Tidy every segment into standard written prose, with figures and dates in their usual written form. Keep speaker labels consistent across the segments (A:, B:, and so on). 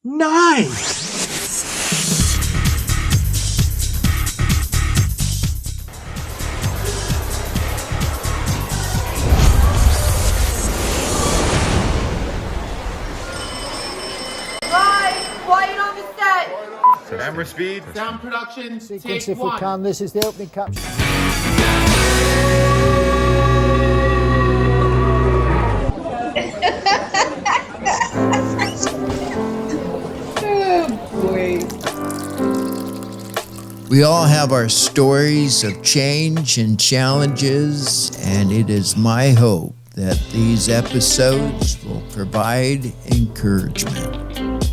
A: Nice!
B: Quiet on the set.
C: Camera speed.
D: Sound production.
E: Sequence
D: Take
E: if we
D: one.
E: can. This is the opening caption.
B: Oh boy.
F: We all have our stories of change and challenges, and it is my hope that these episodes will provide encouragement.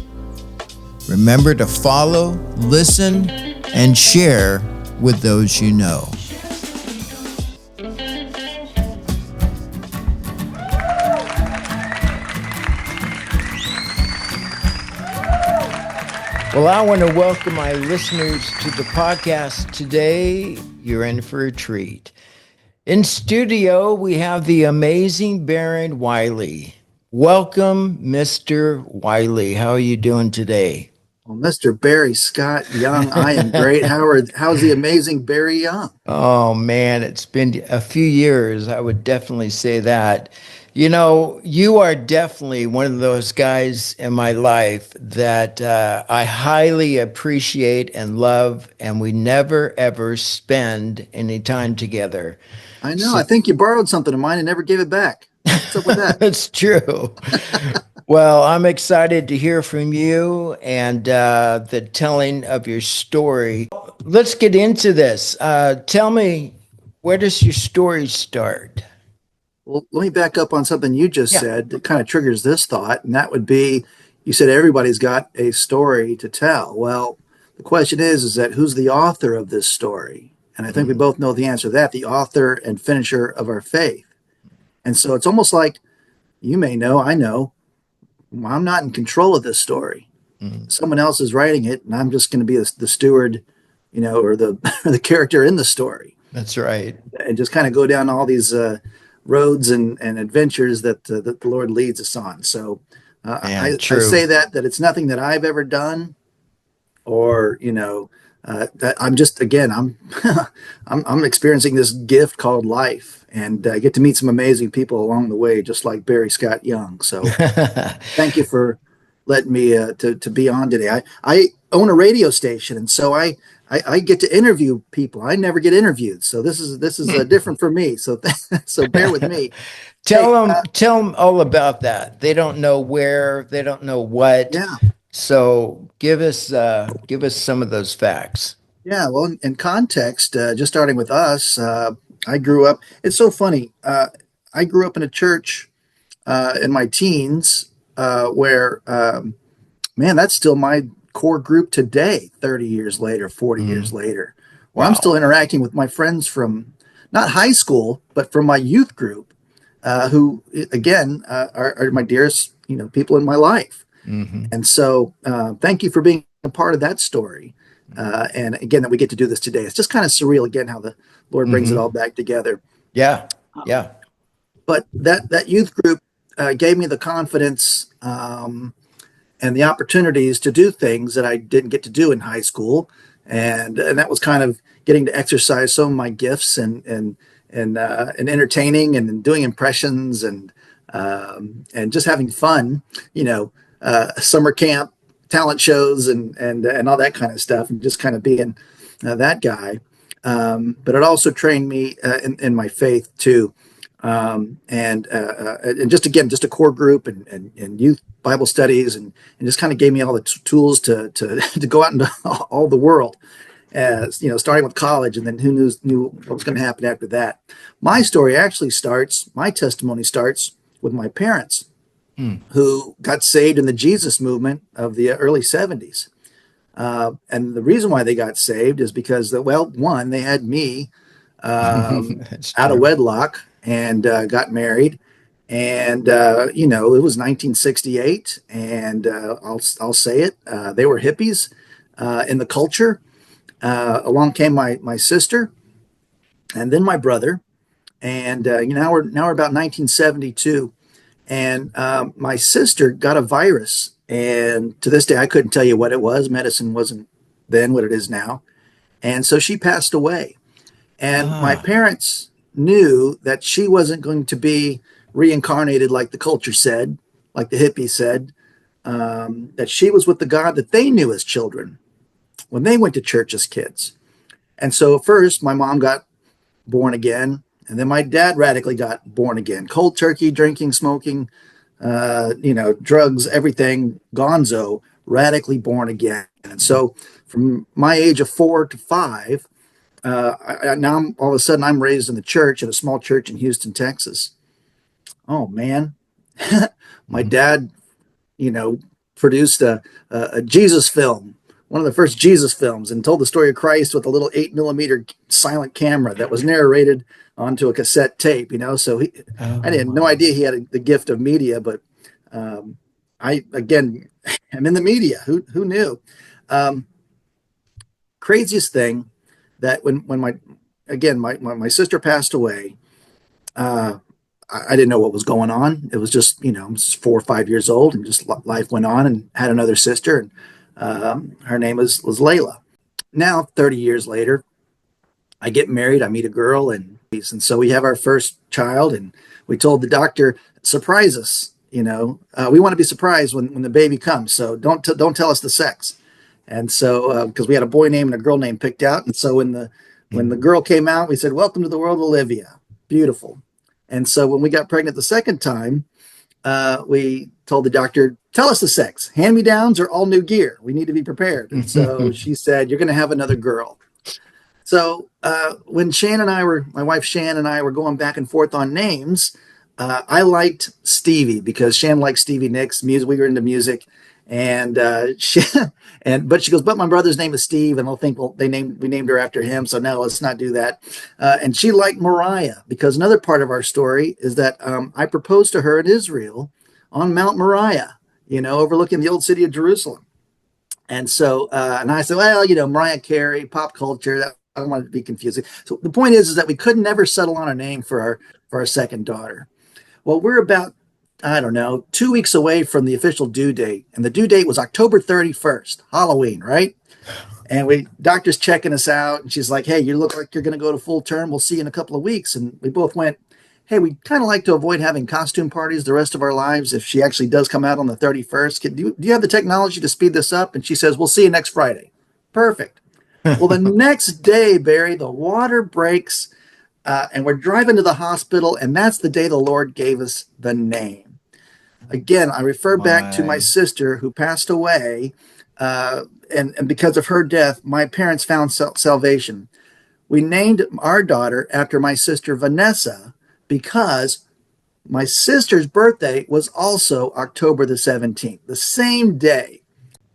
F: Remember to follow, listen, and share with those you know. Well, I want to welcome my listeners to the podcast today. You're in for a treat. In studio, we have the amazing Baron Wiley. Welcome, Mr. Wiley. How are you doing today?
A: Well, Mr. Barry Scott Young, I am great. How's the amazing Barry Young?
F: Oh, man, it's been a few years. I would definitely say that. You know, you are definitely one of those guys in my life that I highly appreciate and love, and we never, ever spend any time together.
A: I know. I think you borrowed something of mine and never gave it back. What's up with that?
F: That's true. Well, I'm excited to hear from you and the telling of your story. Let's get into this. Tell me, where does your story start?
A: Well, let me back up on something you just said that kind of triggers this thought, and that would be, you said everybody's got a story to tell. Well, the question is that who's the author of this story? And I think we both know the answer to that, the author and finisher of our faith. And so it's almost like, you may know, I know, I'm not in control of this story. Someone else is writing it, and I'm just going to be the steward, or the character in the story.
F: That's right.
A: And just kind of go down all these roads and adventures that the Lord leads us on. So I say that it's nothing that I've ever done, or that I'm just, again, I'm experiencing this gift called life, and I get to meet some amazing people along the way, just like Barry Scott Young. So thank you for letting me to be on today. I own a radio station, and so I get to interview people. I never get interviewed, so this is different for me. So so bear with me.
F: Tell them all about that. They don't know where, they don't know what.
A: Yeah.
F: So give us some of those facts.
A: Yeah. Well, in context, just starting with us, I grew up. It's so funny. I grew up in a church in my teens where, man, that's still my core group today, 30 years later, 40 years later. Well, wow. I'm still interacting with my friends from not high school, but from my youth group, who again are my dearest, people in my life. Mm-hmm. And so thank you for being a part of that story. And again, that we get to do this today. It's just kind of surreal again, how the Lord brings it all back together.
F: Yeah. Yeah.
A: But that youth group gave me the confidence, and the opportunities to do things that I didn't get to do in high school. And that was kind of getting to exercise some of my gifts and entertaining and doing impressions and just having fun, summer camp, talent shows and all that kind of stuff, and just kind of being that guy. But it also trained me in my faith too. And just a core group and youth Bible studies and just kind of gave me all the tools to go out into all the world, starting with college, and then who knew what was going to happen after that. My story actually my testimony starts with my parents, who got saved in the Jesus movement of the early 70s. And the reason why they got saved is because, one, they had me out of wedlock and got married. And, it was 1968, and I'll say it, they were hippies in the culture. Along came my sister, and then my brother. And now we're about 1972. And my sister got a virus And to this day, I couldn't tell you what it was. Medicine wasn't then what it is now. And so she passed away. And my
F: Ah,
A: parents knew that she wasn't going to be reincarnated like the culture said, like the hippies said, that she was with the God that they knew as children when they went to church as kids. And so first, my mom got born again, and then my dad radically got born again. Cold turkey, drinking, smoking, drugs, everything, gonzo, radically born again. And so from my age of 4 to 5, now all of a sudden I'm raised in the church at a small church in Houston, Texas. Oh man, my dad, produced a Jesus film, one of the first Jesus films, and told the story of Christ with a little 8mm silent camera that was narrated onto a cassette tape. So I
F: oh,
A: had no idea he had the gift of media, but I again am in the media. Who knew? Craziest thing that when my sister passed away, I didn't know what was going on. It was just, I was 4 or 5 years old, and just life went on, and had another sister, and her name was Layla. Now, 30 years later, I get married, I meet a girl, and so we have our first child, and we told the doctor, surprise us, we want to be surprised when the baby comes. So don't tell us the sex. And so, because we had a boy name and a girl name picked out. And so when the girl came out, we said, welcome to the world, Olivia. Beautiful. And so when we got pregnant the second time, we told the doctor, tell us the sex, hand-me-downs or all new gear. We need to be prepared. And so she said, you're going to have another girl. So when my wife Shan and I were going back and forth on names, I liked Stevie because Shan liked Stevie Nicks music. We were into music, and but she goes, but my brother's name is Steve, and they'll think, well, we named her after him, so no, let's not do that. And she liked Moriah because another part of our story is that I proposed to her in Israel on Mount Moriah, overlooking the old city of Jerusalem. And so, and I said, well, Mariah Carey, pop culture, that I don't want it to be confusing. So the point is that we could never settle on a name for our second daughter. Well, we're about, I don't know, 2 weeks away from the official due date. And the due date was October 31st, Halloween, right? And doctor's checking us out. And she's like, hey, you look like you're going to go to full term. We'll see you in a couple of weeks. And we both went, hey, we'd kind of like to avoid having costume parties the rest of our lives if she actually does come out on the 31st. Do you have the technology to speed this up? And she says, we'll see you next Friday. Perfect. Well, the next day, Barry, the water breaks, and we're driving to the hospital, and that's the day the Lord gave us the name. Again, I refer back to my sister who passed away, and because of her death, my parents found salvation. We named our daughter after my sister Vanessa because my sister's birthday was also October the 17th, the same day.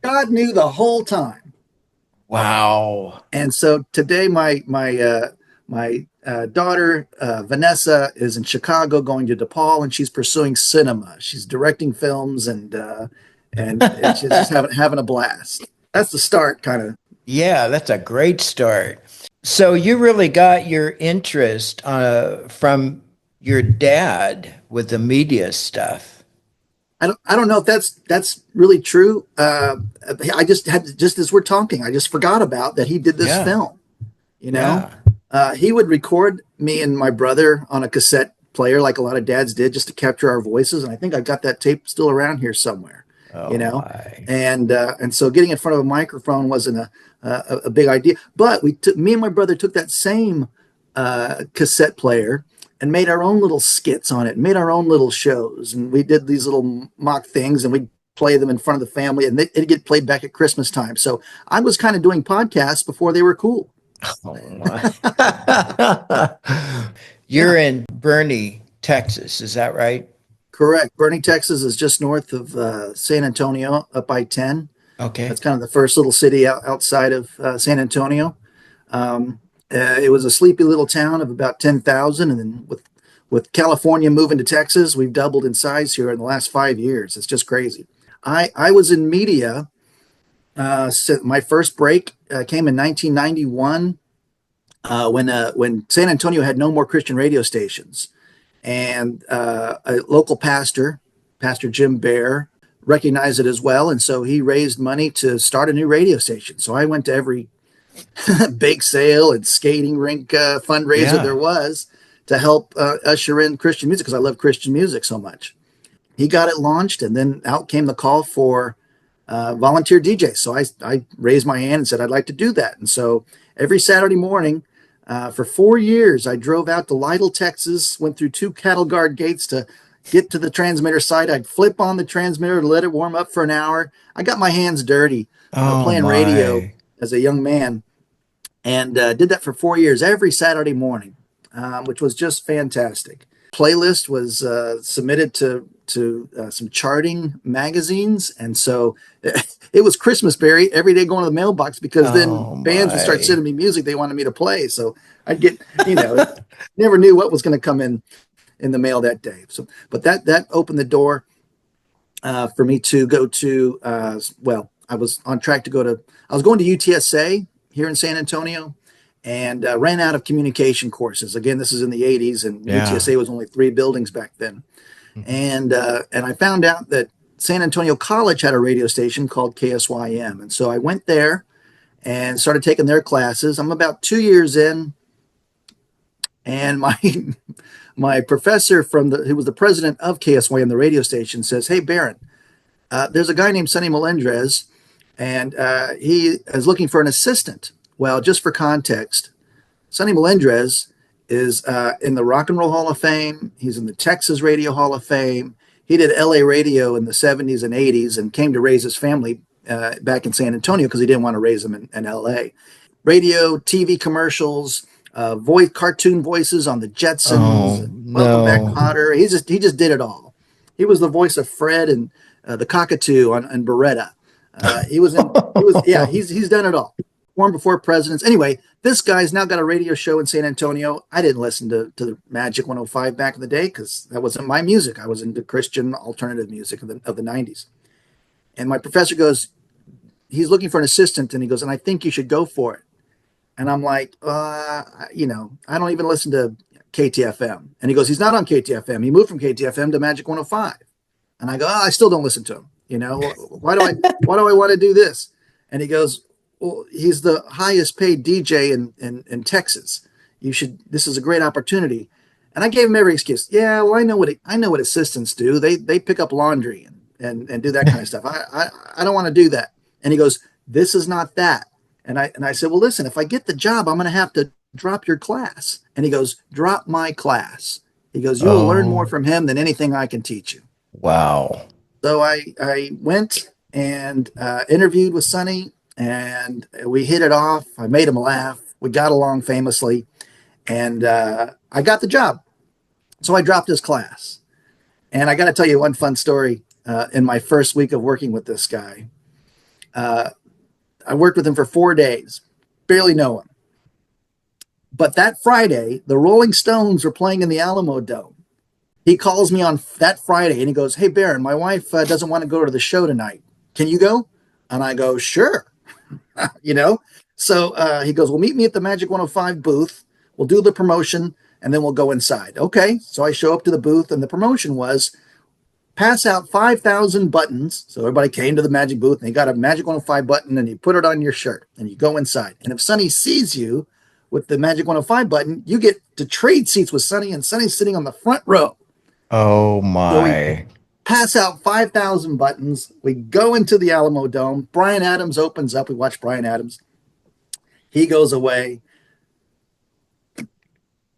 A: God knew the whole time.
F: wow.
A: And so today, my daughter Vanessa is in Chicago, going to DePaul, and she's pursuing cinema. She's directing films, and she's just having a blast. That's the start, kind of.
F: Yeah, that's a great start. So you really got your interest from your dad with the media stuff.
A: I don't know if that's really true. I just as we're talking, I just forgot about that he did this
F: Yeah.
A: film.
F: Yeah.
A: He would record me and my brother on a cassette player, like a lot of dads did, just to capture our voices. And I think I've got that tape still around here somewhere.
F: Oh my.
A: And so getting in front of a microphone wasn't a big idea. But me and my brother took that same cassette player and made our own little skits on it, made our own little shows, and we did these little mock things, and we'd play them in front of the family, and it'd get played back at Christmas time. So I was kind of doing podcasts before they were cool.
F: Oh my. You're in Boerne, Texas, is that right?
A: Correct. Boerne, Texas is just north of San Antonio, up I-10.
F: Okay.
A: That's kind of the first little city outside of San Antonio. It was a sleepy little town of about 10,000, and then with California moving to Texas, we've doubled in size here in the last 5 years. It's just crazy. I was in media. So my first break came in 1991 when San Antonio had no more Christian radio stations, and a local pastor, Pastor Jim Bear, recognized it as well. And so he raised money to start a new radio station. So I went to every bake sale and skating rink fundraiser there was to help usher in Christian music, because I love Christian music so much. He got it launched, and then out came the call for volunteer DJ. So I raised my hand and said, I'd like to do that. And so every Saturday morning for 4 years, I drove out to Lytle, Texas, went through 2 cattle guard gates to get to the transmitter site. I'd flip on the transmitter to let it warm up for an hour. I got my hands dirty playing radio as a young man, and did that for 4 years, every Saturday morning, which was just fantastic. Playlist was submitted to some charting magazines, and so it was Christmasberry every day going to the mailbox, because then bands would start sending me music they wanted me to play. So I'd get, never knew what was going to come in the mail that day. So, but that opened the door for me to go to. I was on track to I was going to UTSA here in San Antonio, and ran out of communication courses. Again, this is in the 80s, and UTSA was only 3 buildings back then. And I found out that San Antonio College had a radio station called KSYM. And so I went there and started taking their classes. I'm about 2 years in, and my professor who was the president of KSYM, the radio station, says, "Hey, Baron, there's a guy named Sonny Melendrez, and he is looking for an assistant." Well, just for context, Sonny Melendrez is in the Rock and Roll Hall of Fame. He's in the Texas Radio Hall of Fame. He did LA radio in the 70s and 80s and came to raise his family back in San Antonio because he didn't want to raise them in LA. Radio, TV commercials, cartoon voices on the Jetsons, Welcome Back Kotter. He just did it all. He was the voice of Fred and the Cockatoo on Beretta. He's done it all. Born before presidents. Anyway, this guy's now got a radio show in San Antonio. I didn't listen to the Magic 105 back in the day because that wasn't my music. I was into Christian alternative music of the 90s. And my professor goes, he's looking for an assistant, and he goes, and I think you should go for it. And I'm like, I don't even listen to KTFM. And he goes, he's not on KTFM. He moved from KTFM to Magic 105. And I go, I still don't listen to him. Why do I want to do this? And he goes, well, he's the highest paid DJ in Texas. This is a great opportunity. And I gave him every excuse. Yeah, well, I know what assistants do. They pick up laundry and do that kind of stuff. I don't want to do that. And he goes, this is not that. And I said, well, listen, if I get the job, I'm going to have to drop your class. And he goes, drop my class. He goes, you will learn more from him than anything I can teach you.
F: Wow. So
A: I went and interviewed with Sonny, and we hit it off. I made him laugh. We got along famously, and I got the job. So I dropped his class. And I got to tell you one fun story in my first week of working with this guy. I worked with him for 4 days, barely know him. But that Friday, the Rolling Stones were playing in the Alamo Dome. He calls me on that Friday, and he goes, hey, Baron, my wife doesn't want to go to the show tonight. Can you go? And I go, sure. So he goes, well, meet me at the Magic 105 booth. We'll do the promotion, and then we'll go inside. Okay. So I show up to the booth, and the promotion was pass out 5,000 buttons. So everybody came to the Magic booth, and he got a Magic 105 button, and you put it on your shirt, and you go inside. And if Sonny sees you with the Magic 105 button, you get to trade seats with Sonny, and Sonny's sitting on the front row.
F: Oh, my.
A: So we pass out 5,000 buttons. We go into the Alamo Dome. Bryan Adams opens up. We watch Bryan Adams. He goes away.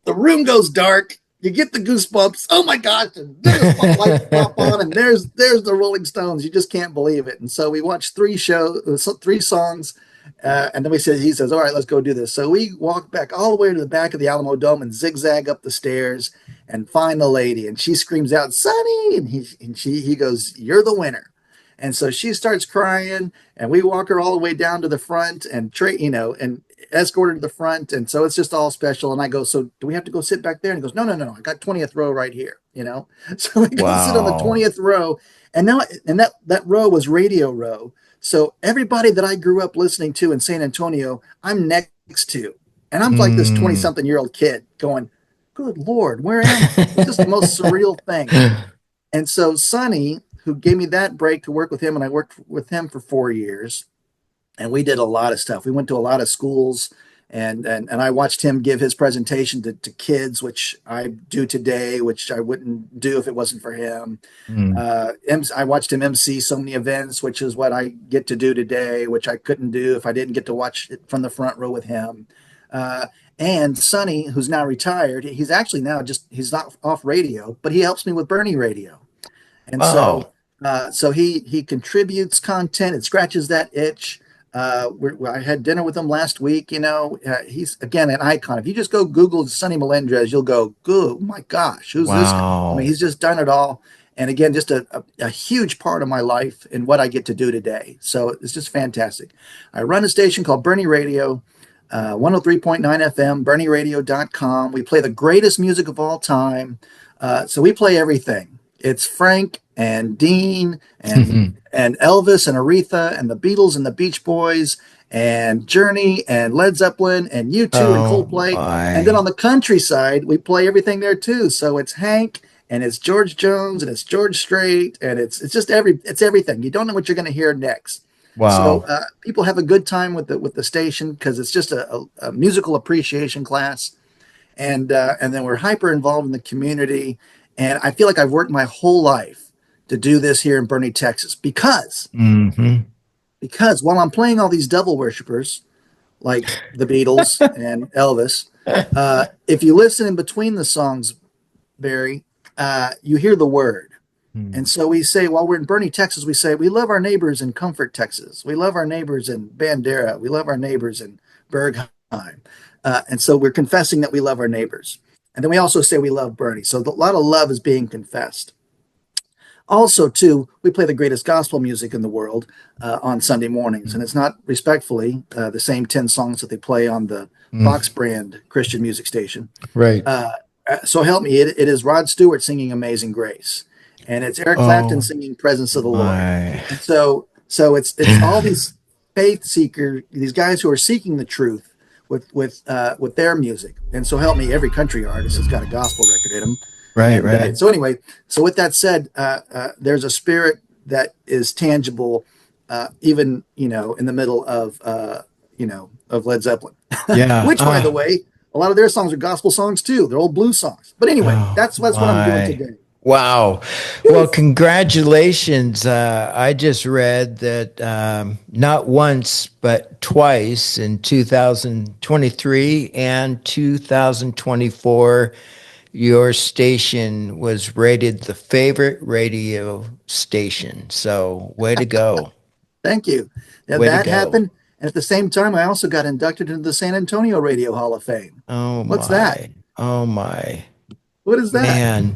A: The room goes dark. You get the goosebumps. Oh my gosh! And there's lights pop on, and there's the Rolling Stones. You just can't believe it. And so we watched 3 songs, and then he says, "All right, let's go do this." So we walk back all the way to the back of the Alamo Dome and zigzag up the stairs and find the lady. And she screams out, "Sonny!" And he goes, "You're the winner." And so she starts crying, and we walk her all the way down to the front and and escort her to the front. And so it's just all special. And I go, so do we have to go sit back there? And he goes, no. I got 20th row right here, So we go sit on the 20th row. And now, that row was radio row. So everybody that I grew up listening to in San Antonio, I'm next to. And I'm like this 20-something-year-old kid going, good Lord, where am I? It's just the most surreal thing. And so Sonny who gave me that break to work with him, and I worked with him for 4 years, and we did a lot of stuff. We went to a lot of schools, and I watched him give his presentation to kids, which I do today, which I wouldn't do if it wasn't for him.
F: Mm.
A: I watched him MC so many events, which is what I get to do today, which I couldn't do if I didn't get to watch it from the front row with him. And Sonny, who's now retired, he's actually now he's not off radio, but he helps me with Bernie Radio. And
F: Oh,
A: so he contributes content. It scratches that itch. I had dinner with him last week. He's again an icon. If you just go Google Sonny Melendrez, you'll go, "Oh my gosh, who's this guy?" I mean,
F: wow.
A: he's just done it all. And again, just a huge part of my life and what I get to do today. So it's just fantastic. I run a station called Bernie Radio, 103.9 FM, BernieRadio.com. We play the greatest music of all time. So we play everything. It's Frank and Dean and Elvis and Aretha and the Beatles and the Beach Boys and Journey and Led Zeppelin and U2 and
F: Oh
A: Coldplay. And then
F: my.
A: on the countryside, we play everything there too. So it's Hank and it's George Jones and it's George Strait and it's just it's everything. You don't know what you're going to hear next. So
F: Wow.
A: people have a good time with the station because it's just a musical appreciation class, and then we're hyper involved in the community. And I feel like I've worked my whole life to do this here in Boerne, Texas,
F: Hmm.
A: because while I'm playing all these devil worshippers like the Beatles and Elvis, if you listen in between the songs, Barry, you hear the word. And so we say, while we're in Boerne, Texas, we say, we love our neighbors in Comfort, Texas. We love our neighbors in Bandera. We love our neighbors in Bergheim. And so we're confessing that we love our neighbors. And then we also say we love Boerne. So a lot of love is being confessed. Also, too, we play the greatest gospel music in the world on Sunday mornings. And it's not respectfully the same 10 songs that they play on the
F: Mm.
A: Fox brand Christian music station.
F: Right.
A: So help me, it is Rod Stewart singing Amazing Grace. And it's Eric Clapton
F: Oh
A: singing Presence of the Lord.
F: my.
A: And so it's all these faith seeker, these guys who are seeking the truth with their music. And so help me, every country artist has got a gospel record in them.
F: Right,
A: And
F: right.
A: so anyway, so with that said, there's a spirit that is tangible, even in the middle of Led Zeppelin,
F: Yeah.
A: which by the way, a lot of their songs are gospel songs too. They're old blues songs. But anyway,
F: Oh
A: that's what I'm doing
F: my.
A: today.
F: Wow. Well, congratulations. I just read that not once, but twice in 2023 and 2024, your station was rated the favorite radio station. So, way to go.
A: Thank you. Now,
F: Way to
A: that
F: go.
A: happened. And at the same time, I also got inducted into the San Antonio Radio Hall of Fame.
F: Oh
A: What's that?
F: my. Oh my.
A: What is that?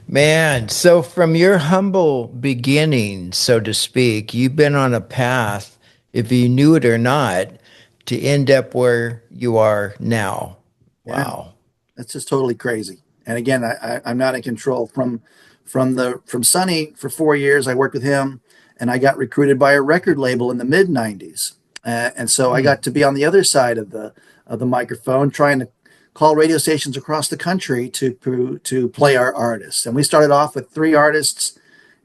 F: Man. So, from your humble beginnings, so to speak, you've been on a path, if you knew it or not, to end up where you are now.
A: Yeah,
F: Wow.
A: that's just totally crazy. And again, I'm not in control. From Sonny for 4 years, I worked with him, and I got recruited by a record label in the mid '90s, and so I
F: Hmm.
A: got to be on the other side of the microphone, trying to call radio stations across the country to play our artists. And we started off with 3 artists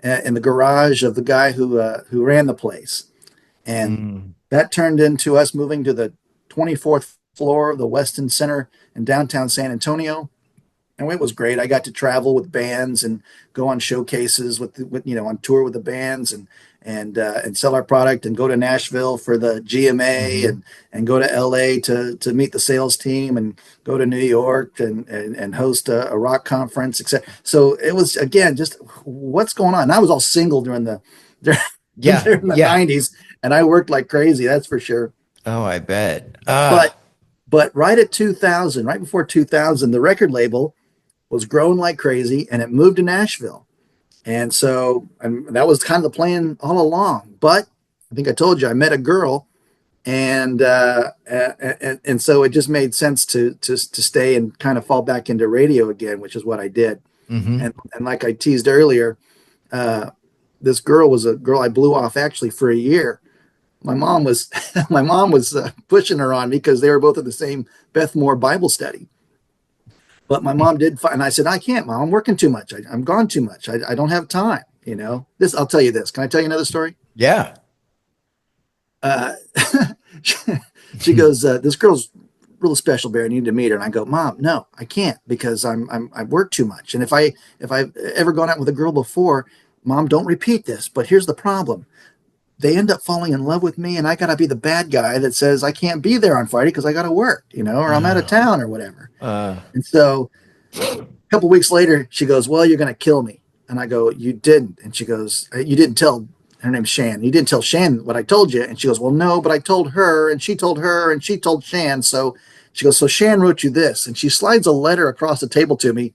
A: in the garage of the guy who ran the place, and
F: Mm.
A: that turned into us moving to the 24th floor of the Westin Center in downtown San Antonio. And it was great. I got to travel with bands and go on showcases on tour with the bands and sell our product and go to Nashville for the GMA
F: Hmm.
A: and go to LA to meet the sales team and go to New York and host a rock conference, etc. So it was again just what's going on. And I was all single during
F: Yeah.
A: the
F: Yeah.
A: '90s, and I worked like crazy. That's for sure.
F: Oh, I bet.
A: But right at 2000, right before 2000, the record label was growing like crazy, and it moved to Nashville. And that was kind of the plan all along. But I think I told you I met a girl, and so it just made sense to stay and kind of fall back into radio again, which is what I did.
F: Hmm.
A: And like I teased earlier, this girl was a girl I blew off actually for a year. My mom was my mom was pushing her on me because they were both at the same Beth Moore Bible study. But my mom did, and I said, I can't, Mom. I'm working too much. I'm gone too much. I don't have time. This, I'll tell you this. Can I tell you another story?
F: Yeah.
A: Uh, she goes, this girl's really special, Baron. You need to meet her. And I go, Mom, no, I can't because I work too much. And if I've ever gone out with a girl before, Mom, don't repeat this. But here's the problem. They end up falling in love with me, and I got to be the bad guy that says I can't be there on Friday because I got to work, or I'm out of town or whatever. And so a couple weeks later, she goes, well, you're going to kill me. And I go, you didn't. And she goes, you didn't tell, her name's Shan. You didn't tell Shan what I told you. And she goes, well, no, but I told her, and she told her, and she told Shan. So she goes, so Shan wrote you this. And she slides a letter across the table to me.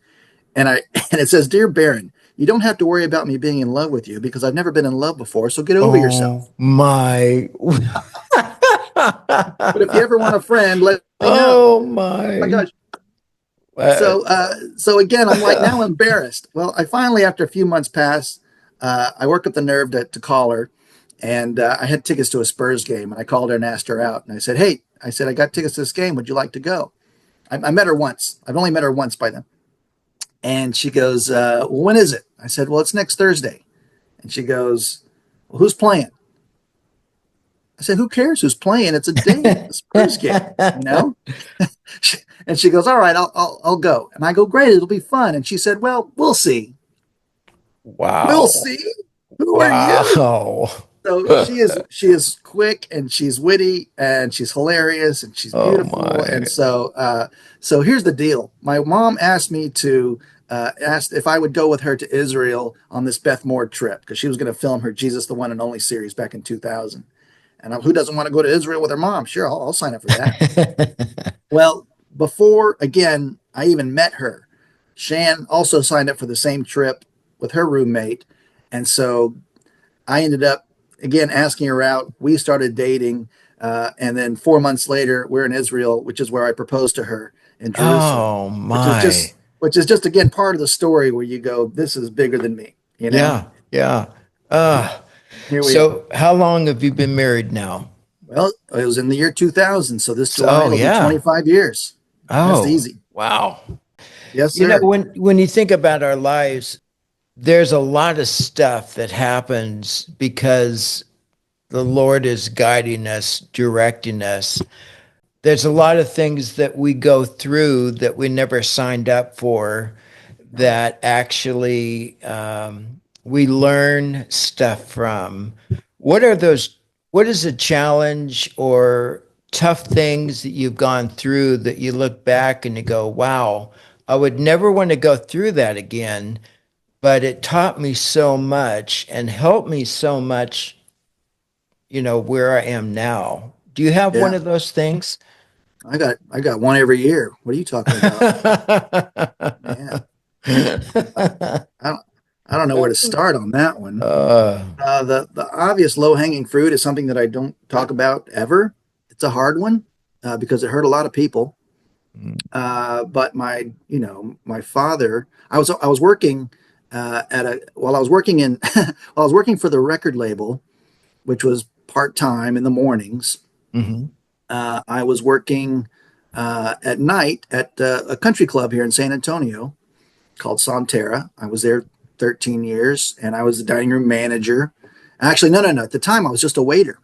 A: And and it says, Dear Baron, you don't have to worry about me being in love with you because I've never been in love before. So get over yourself.
F: My.
A: But if you ever want a friend, let me know.
F: Oh my
A: gosh. So again, I'm like now embarrassed. Well, I finally, after a few months pass, I work up the nerve to call her, and I had tickets to a Spurs game, and I called her and asked her out, and I said, hey, I got tickets to this game. Would you like to go? I met her once. I've only met her once by then. And she goes, well, when is it? I said, well, it's next Thursday. And she goes, well, who's playing? I said, who cares who's playing? It's a date, a Spurs game, And she goes, all right, I'll go. And I go, great, it'll be fun. And she said, well, we'll see.
F: Wow.
A: We'll see. Who are you? So she is quick, and she's witty, and she's hilarious, and she's beautiful. And so here's the deal. My mom asked me to asked if I would go with her to Israel on this Beth Moore trip because she was going to film her Jesus the One and Only series back in 2000. And who doesn't want to go to Israel with her mom? Sure, I'll sign up for that. Well, before, again, I even met her, Shan also signed up for the same trip with her roommate. And so I ended up, again, asking her out. We started dating. And then 4 months later, we're in Israel, which is where I proposed to her in Jerusalem.
F: Oh, my.
A: Which is just, again, part of the story where you go, this is bigger than me.
F: Yeah.
A: Here we
F: are. How long have you been married now?
A: Well, it was in the year 2000. So this July will be 25 years.
F: Oh,
A: that's easy.
F: Wow.
A: Yes, sir.
F: When you think about our lives, there's a lot of stuff that happens because the Lord is guiding us, directing us. There's a lot of things that we go through that we never signed up for that actually we learn stuff from. What is a challenge or tough things that you've gone through that you look back and you go, wow, I would never want to go through that again, but it taught me so much and helped me so much, where I am now. Do you have one of those things?
A: I got one every year. What are you talking about? Man. I don't know where to start on that one. The obvious low-hanging fruit is something that I don't talk about ever. It's a hard one because it hurt a lot of people. But my father, I was working while I was working for the record label, which was part-time in the mornings.
F: Mm-hmm.
A: I was working at night at a country club here in San Antonio called Santerra. I was there 13 years, and I was the dining room manager. Actually, no. At the time, I was just a waiter.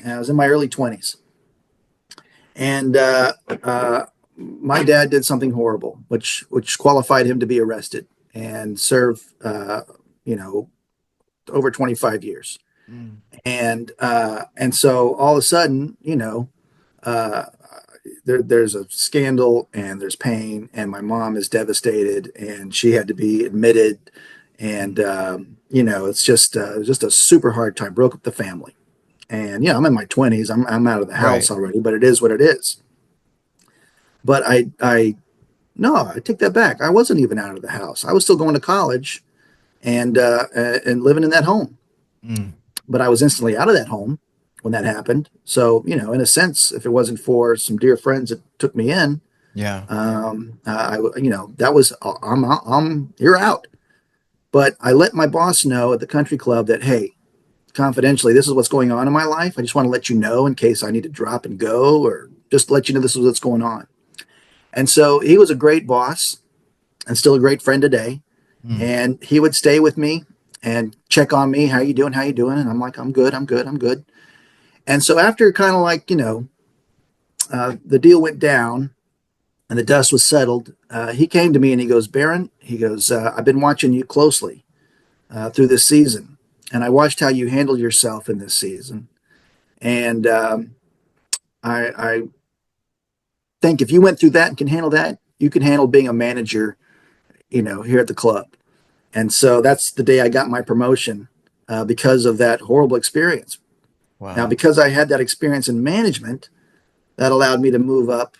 A: And I was in my early 20s. And my dad did something horrible, which qualified him to be arrested and serve, over 25 years. Mm. And so all of a sudden, there's a scandal and there's pain, and my mom is devastated, and she had to be admitted, and it's just a super hard time. Broke up the family, and I'm in my 20s. I'm out of the house already, but it is what it is. But I take that back. I wasn't even out of the house. I was still going to college, and living in that home. Mm. But I was instantly out of that home when that happened. So, in a sense, if it wasn't for some dear friends that took me in, that was, you're out. But I let my boss know at the country club that, hey, confidentially, this is what's going on in my life. I just want to let you know in case I need to drop and go, or just let you know this is what's going on. And so he was a great boss and still a great friend today. And he would stay with me and check on me. How you doing? How you doing? And I'm like, I'm good. I'm good. I'm good. And so after kind of like, the deal went down and the dust was settled, he came to me and he goes, Baron, he goes, I've been watching you closely through this season. And I watched how you handled yourself in this season. And I think if you went through that and can handle that, you can handle being a manager, here at the club. And so that's the day I got my promotion because of that horrible experience.
F: Wow.
A: Now, because I had that experience in management, that allowed me to move up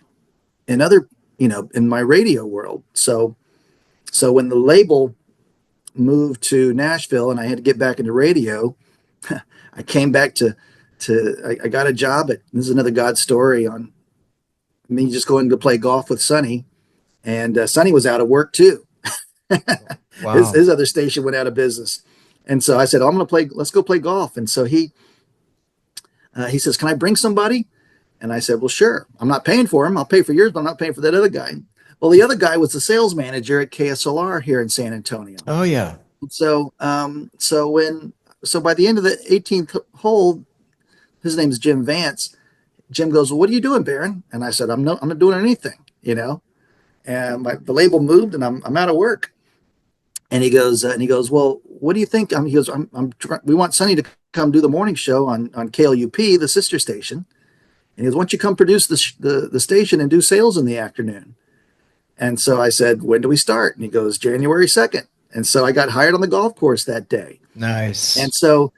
A: in other, in my radio world. So when the label moved to Nashville and I had to get back into radio, I came back I got a job this is another God story on me just going to play golf with Sonny, and Sonny was out of work too.
F: Wow.
A: His other station went out of business. And so I said, let's go play golf. And so he says, can I bring somebody? And I said, well, sure. I'm not paying for him. I'll pay for yours, but I'm not paying for that other guy. Well, the other guy was the sales manager at KSLR here in San Antonio.
F: Oh yeah.
A: So, so by the end of the 18th hole, his name is Jim Vance. Jim goes, well, what are you doing, Baron? And I said, I'm not doing anything, and the label moved and I'm out of work. And he goes, well, what do you think? He goes, we want Sonny to come do the morning show on KLUP, the sister station. And he goes, why don't you come produce the station and do sales in the afternoon? And so I said, when do we start? And he goes, January 2nd. And so I got hired on the golf course that day.
F: Nice.
A: And so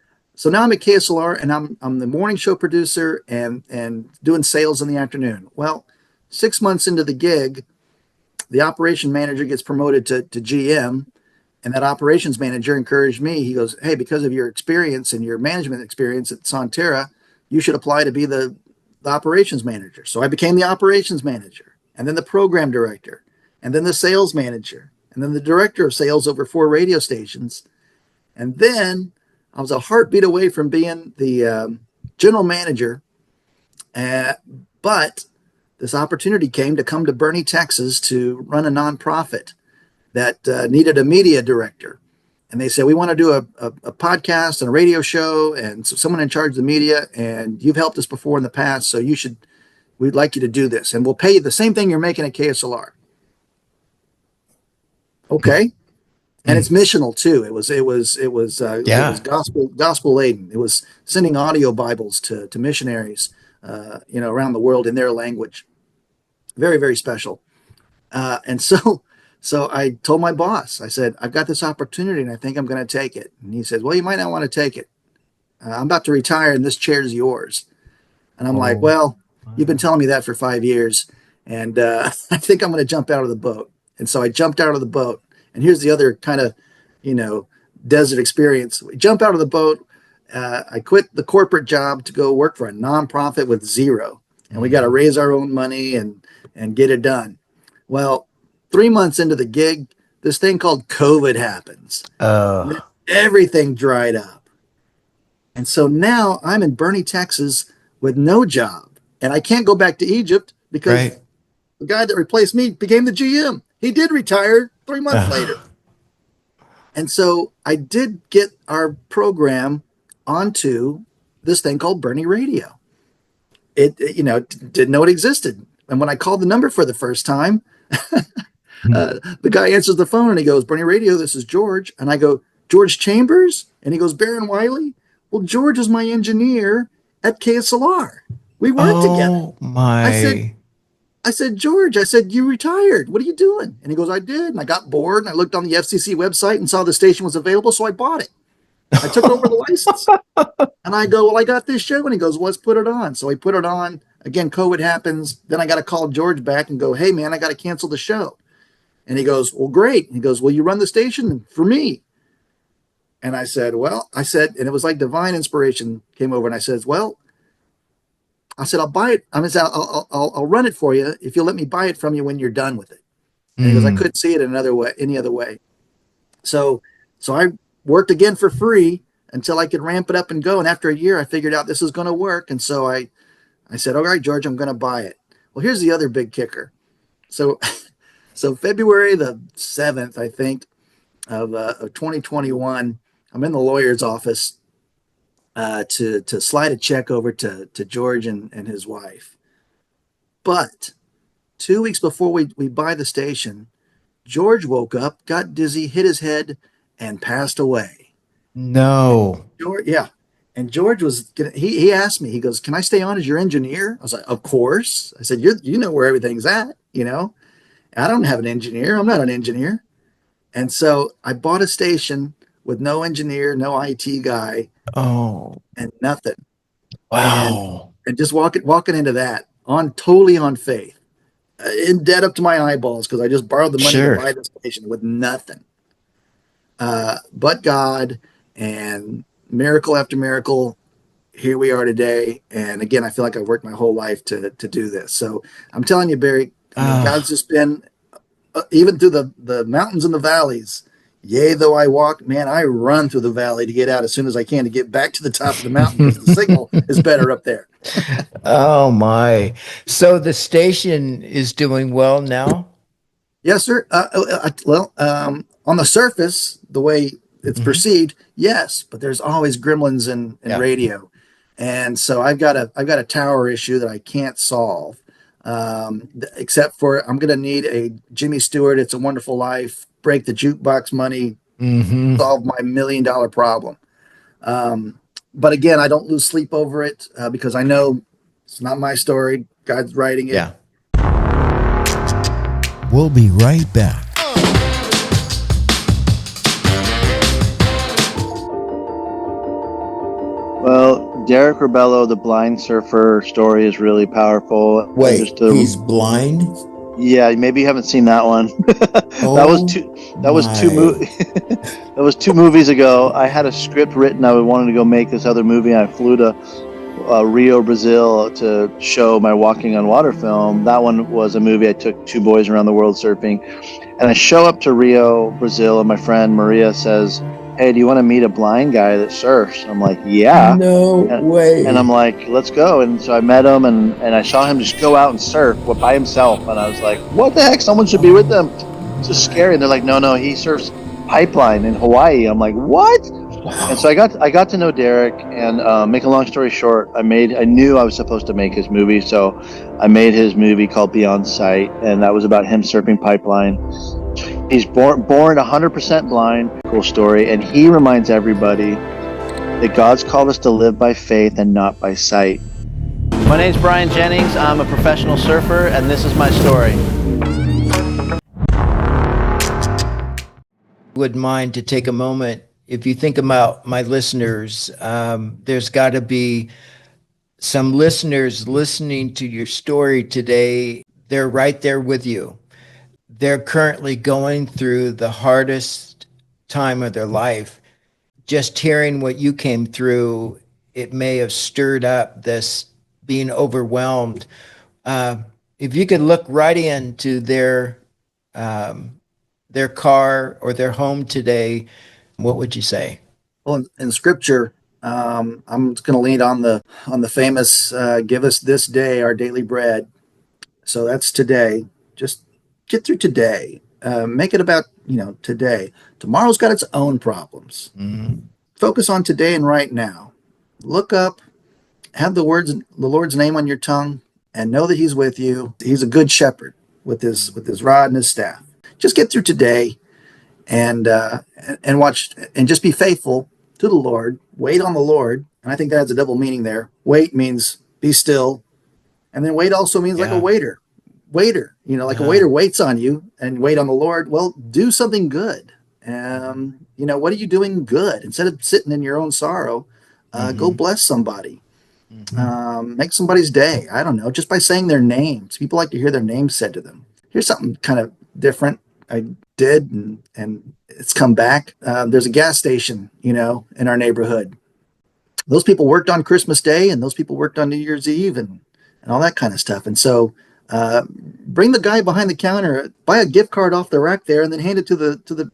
A: now I'm at KSLR and I'm the morning show producer and doing sales in the afternoon. Well, 6 months into the gig, the operation manager gets promoted to GM. And that operations manager encouraged me. He goes, hey, because of your experience and your management experience at Sonterra, you should apply to be the operations manager. So I became the operations manager, and then the program director, and then the sales manager, and then the director of sales over 4 radio stations. And then I was a heartbeat away from being the general manager. But this opportunity came to come to Boerne, Texas to run a nonprofit that needed a media director. And they said, we want to do a podcast and a radio show and so someone in charge of the media. And you've helped us before in the past. So we'd like you to do this. And we'll pay you the same thing you're making at KSLR. Okay. And it's missional too. It was gospel laden. It was sending audio Bibles to missionaries, around the world in their language. Very, very special. And so I told my boss, I said, I've got this opportunity and I think I'm going to take it. And he said, well, you might not want to take it. I'm about to retire and this chair's yours. And I'm like, well, you've been telling me that for 5 years. And I think I'm going to jump out of the boat. And so I jumped out of the boat. And here's the other kind of, desert experience. We jump out of the boat. I quit the corporate job to go work for a nonprofit with zero. And we got to raise our own money and get it done. Well, 3 months into the gig, this thing called COVID happens. Everything dried up. And so now I'm in Boerne, Texas with no job. And I can't go back to Egypt because the guy that replaced me became the GM. He did retire 3 months later. And so I did get our program onto this thing called Boerne Radio. It didn't know it existed. And when I called the number for the first time, the guy answers the phone and he goes, Boerne Radio, this is George. And I go, George Chambers? And he goes, Baron Wiley? Well, George is my engineer at KSLR. We work together.
F: Oh my.
A: I said, George, you retired. What are you doing? And he goes, I did. And I got bored and I looked on the FCC website and saw the station was available. So I bought it. I took over the license. And I go, well, I got this show. And he goes, well, let's put it on. So he put it on. Again, COVID happens. Then I got to call George back and go, hey, man, I got to cancel the show. And he goes, well, great. And he goes, well, you run the station for me. And I said, and it was like divine inspiration came over. And I said, I'll buy it. I'll run it for you if you'll let me buy it from you when you're done with it. And he goes, I couldn't see it any other way. So I worked again for free until I could ramp it up and go. And after a year, I figured out this is going to work. And so I said, all right, George, I'm going to buy it. Well, here's the other big kicker. So February the 7th, I think, of 2021. I'm in the lawyer's office to slide a check over to George and his wife. But 2 weeks before we buy the station, George woke up, got dizzy, hit his head, and passed away.
F: No.
A: George, yeah. And George he asked me, he goes, "Can I stay on as your engineer?" I was like, "Of course." I said, You know where everything's at, you know? I don't have an engineer. I'm not an engineer. And so I bought a station with no engineer, no IT guy,
F: Oh,
A: and nothing. And
F: wow.
A: and just walking into that totally on faith, in debt up to my eyeballs because I just borrowed the money to
F: Sure.
A: buy the station with nothing. But God, and miracle after miracle, here we are today. And again, I feel like I've worked my whole life to do this. So I'm telling you, Barry, I mean, God's
F: Ah,
A: just been, even through the mountains and the valleys. Yea, though I walk, man, I run through the valley to get out as soon as I can to get back to the top of the mountain because the signal is better up there.
F: oh my. So the station is doing well now?
A: Yes, sir. On the surface, the way it's
F: Hmm.
A: perceived, yes, but there's always gremlins in
F: Yeah.
A: radio, and so I've got a tower issue that I can't solve, except for I'm going to need a Jimmy Stewart. It's a Wonderful Life. Break the jukebox money.
F: Hmm.
A: Solve my $1 million problem. Um, but again, I don't lose sleep over it because I know it's not my story. God's writing it.
F: Yeah.
C: We'll be right back.
D: Well, Derek Rebello, the blind surfer story is really powerful.
F: Wait, he's blind?
D: Yeah, maybe you haven't seen that one. that was
F: Oh
D: two. That was two.
F: my.
D: That was 2 movies ago. I had a script written. I wanted to go make this other movie. I flew to Rio, Brazil, to show my Walking on Water film. That one was a movie. I took 2 boys around the world surfing, and I show up to Rio, Brazil, and my friend Maria says, "Hey, do you want to meet a blind guy that surfs?" I'm like, "Yeah."
F: No
D: And I'm
F: way.
D: like, "Let's go." And so I met him, and I saw him just go out and surf by himself. And I was like, "What the heck? Someone should be with them." It's just scary. And they're like, "No, he surfs pipeline in Hawaii." I'm like, "What?" And so I got to know Derek. And make a long story short, I knew I was supposed to make his movie, so I made his movie called Beyond Sight, and that was about him surfing pipeline. He's born 100% blind. Cool story. And he reminds everybody that God's called us to live by faith and not by sight. My name's Brian Jennings. I'm a professional surfer, and this is my story.
F: Wouldn't mind to take a moment. If you think about my listeners, there's got to be some listeners listening to your story today. They're right there with you. They're currently going through the hardest time of their life. Just hearing what you came through, it may have stirred up this being overwhelmed. Uh, if you could look right into their car or their home today, what would you say?
A: Well, in Scripture, I'm just going to lean on the famous "Give us this day our daily bread." So that's today. Just get through today. Make it about today. Tomorrow's got its own problems.
F: Mhm.
A: Focus on today and right now. Look up. Have the Lord's name on your tongue, and know that He's with you. He's a good shepherd with his rod and his staff. Just get through today and watch and just be faithful to the Lord. Wait on the Lord, and I think that has a double meaning there. Wait means be still, and then wait also means like a
F: Yeah.
A: waiter. Waiter, like a
F: Yeah.
A: waiter waits on you and wait on the Lord. Well, do something good. What are you doing good instead of sitting in your own sorrow? Go
F: Hmm.
A: bless somebody.
F: Hmm.
A: Make somebody's day. I don't know, just by saying their names. People like to hear their names said to them. Here's something kind of different I did, and it's come back. There's a gas station, in our neighborhood. Those people worked on Christmas Day, and those people worked on New Year's Eve, and all that kind of stuff. And so, bring the guy behind the counter, buy a gift card off the rack there, and then hand it to the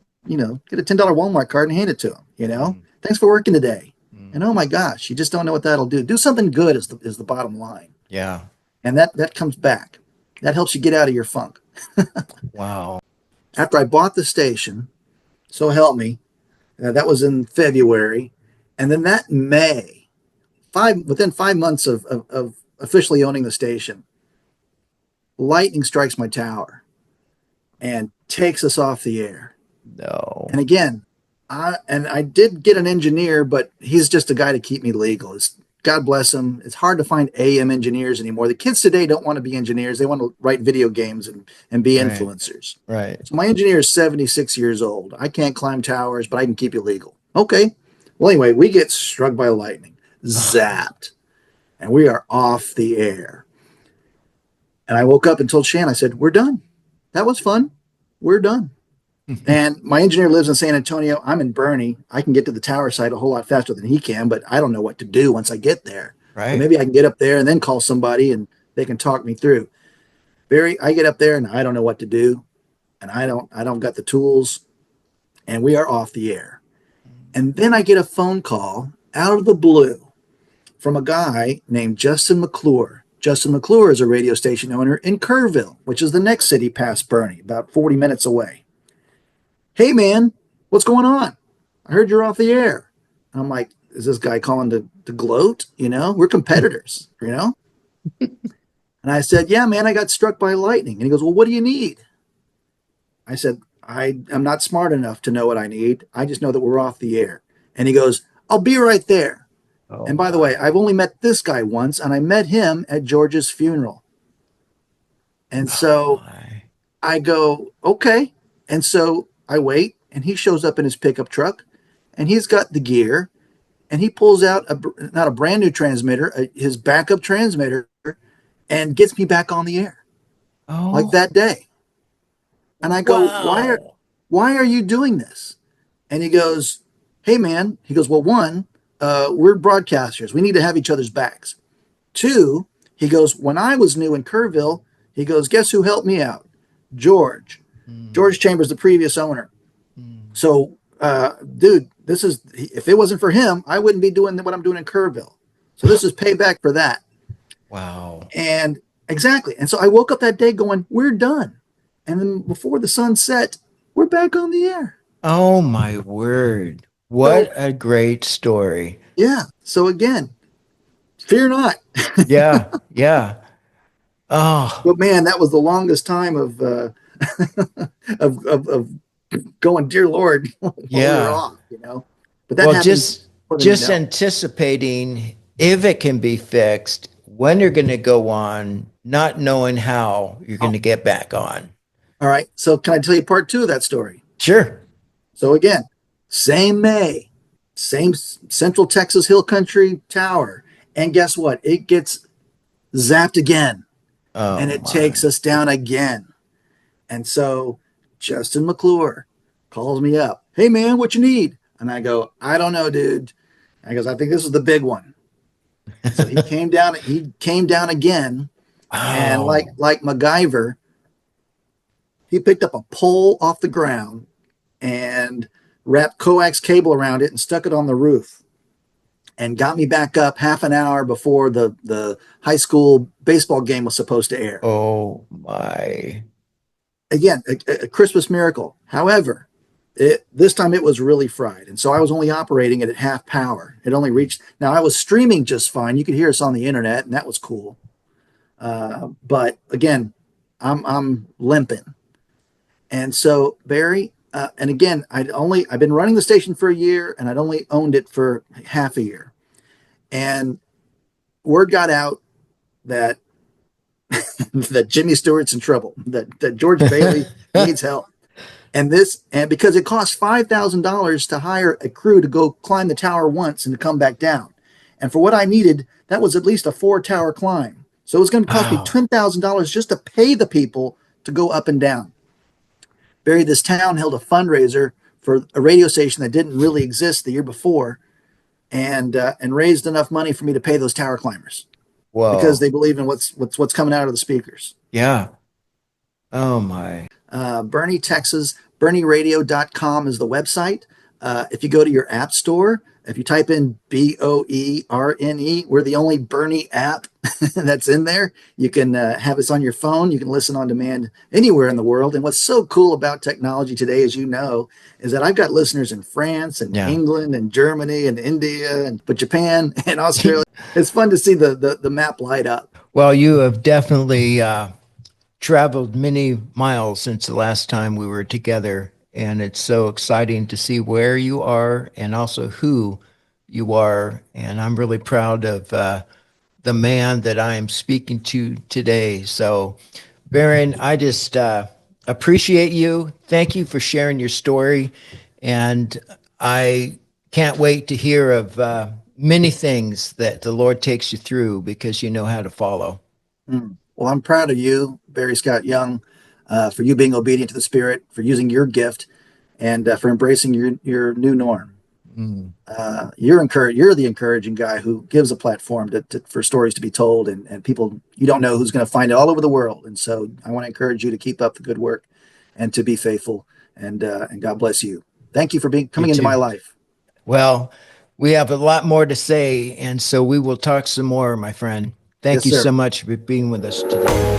A: get a $10 Walmart card and hand it to him. Thanks for working today. And oh my gosh, you just don't know what that'll do. Do something good is the bottom line,
F: Yeah.
A: and that comes back. That helps you get out of your funk.
F: Wow.
A: After I bought the station, So help me. That was in February. And then that May, within 5 months of officially owning the station, lightning strikes my tower and takes us off the air.
F: No.
A: And again, I did get an engineer, but he's just a guy to keep me legal. God bless him. It's hard to find AM engineers anymore. The kids today don't want to be engineers. They want to write video games and be influencers.
F: Right.
A: So my engineer is 76 years old. I can't climb towers, but I can keep you legal. Okay. Well, anyway, we get struck by lightning, zapped, and we are off the air. And I woke up and told Shan, I said, we're done. That was fun. We're done. And my engineer lives in San Antonio. I'm in Boerne. I can get to the tower site a whole lot faster than he can, but I don't know what to do once I get there.
F: Right.
A: So maybe I can get up there and then call somebody and they can talk me through. Barry, I get up there and I don't know what to do. And I don't got the tools. And we are off the air. And then I get a phone call out of the blue from a guy named Justin McClure. Justin McClure is a radio station owner in Kerrville, which is the next city past Boerne, about 40 minutes away. Hey, man, what's going on? I heard you're off the air. I'm like, is this guy calling to gloat? We're competitors, And I said, yeah, man, I got struck by lightning. And he goes, well, what do you need? I said, I am not smart enough to know what I need. I just know that we're off the air. And he goes, I'll be right there. Oh, and by the way, I've only met this guy once, and I met him at George's funeral. And so I go, okay. And so I wait, and he shows up in his pickup truck, and he's got the gear, and he pulls out not a brand new transmitter, his backup transmitter, and gets me back on the air, like that day. And I go, why are you doing this? And he goes, hey, man. He goes, well, one, we're broadcasters. We need to have each other's backs. Two, he goes, when I was new in Kerrville, he goes, guess who helped me out? George. George Chambers, the previous owner. So, dude, if it wasn't for him, I wouldn't be doing what I'm doing in Kerrville. So this is payback for that.
F: Wow.
A: And exactly. And so I woke up that day going, we're done. And then before the sun set, we're back on the air.
F: Oh, my word. What a great story.
A: Yeah. So again, fear not.
F: Yeah. Yeah. Oh.
A: But man, that was the longest time of of going, dear Lord, while we were off, But that
F: just anticipating if it can be fixed, when you're going to go on, not knowing how you're going to get back on.
A: All right. So can I tell you part 2 of that story?
F: Sure.
A: So again, same May, same Central Texas Hill Country tower. And guess what? It gets zapped again. Oh, and it takes us down again. And so Justin McClure calls me up. Hey, man, what you need? And I go, I don't know, dude. And he goes, I think this is the big one. So he came down again. Wow. And like MacGyver, he picked up a pole off the ground and wrapped coax cable around it and stuck it on the roof and got me back up half an hour before the high school baseball game was supposed to air.
F: Oh, my.
A: Again, a Christmas miracle. However, this time it was really fried. And so I was only operating it at half power. It only reached. Now, I was streaming just fine. You could hear us on the internet, and that was cool. But again, I'm limping. And so, Barry, and again, I've been running the station for a year, and I'd only owned it for half a year. And word got out that that Jimmy Stewart's in trouble, that George Bailey needs help. And because it cost $5,000 to hire a crew to go climb the tower once and to come back down. And for what I needed, that was at least a 4-tower climb. So it was going to cost me $10,000 just to pay the people to go up and down. Barry, this town held a fundraiser for a radio station that didn't really exist the year before, and raised enough money for me to pay those tower climbers. Whoa. Because they believe in what's coming out of the speakers.
F: Yeah. Oh my.
A: Boerne, Texas, BoerneRadio.com is the website. if you go to your app store, if you type in BOERNE, we're the only Bernie app that's in there. You can have us on your phone. You can listen on demand anywhere in the world. And what's so cool about technology today, as you know, is that I've got listeners in France and England and Germany and India and but Japan and Australia. It's fun to see the map light up.
F: Well, you have definitely traveled many miles since the last time we were together. And it's so exciting to see where you are and also who you are. And I'm really proud of the man that I am speaking to today. So, Baron, I just appreciate you. Thank you for sharing your story. And I can't wait to hear of many things that the Lord takes you through because you know how to follow.
A: Well, I'm proud of you, Barry Scott Young, for you being obedient to the Spirit, for using your gift, and for embracing your new norm. You're the encouraging guy who gives a platform for stories to be told, and people you don't know who's going to find it all over the world. And so I want to encourage you to keep up the good work and to be faithful. And God bless you. Thank you for coming into my life.
F: Well, we have a lot more to say, and so we will talk some more, my friend. Thank you so much for being with us today.